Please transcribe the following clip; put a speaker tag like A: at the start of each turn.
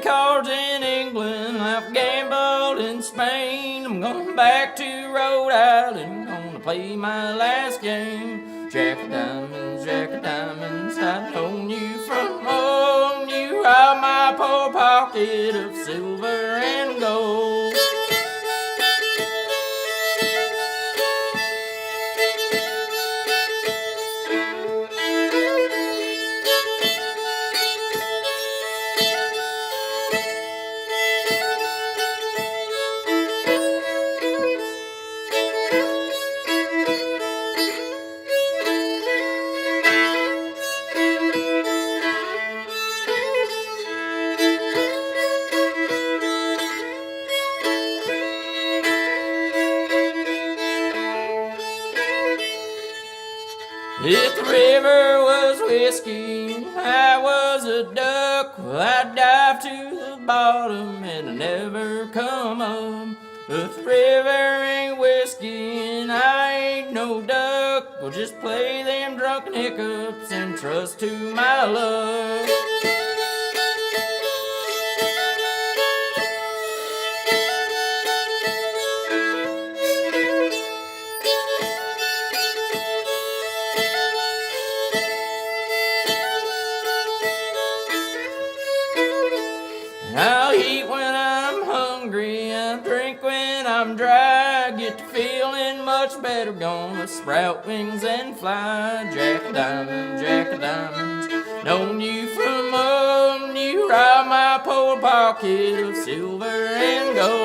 A: played cards in England, I've gambled in Spain. I'm going back to Rhode Island, gonna play my last game. Jack of diamonds, I've known you from home. You robbed my poor pocket of silver and gold. If the river was whiskey, I was a duck. Well, I'd dive to the bottom and I'd never come up. If the river ain't whiskey and I ain't no duck, we'll just play them drunken hiccups and trust to my luck. I'll eat when I'm hungry, I'll drink when I'm dry. Get to feeling much better, gonna sprout wings and fly. Jack of diamonds, known you from home. You robbed my poor pocket of silver and gold.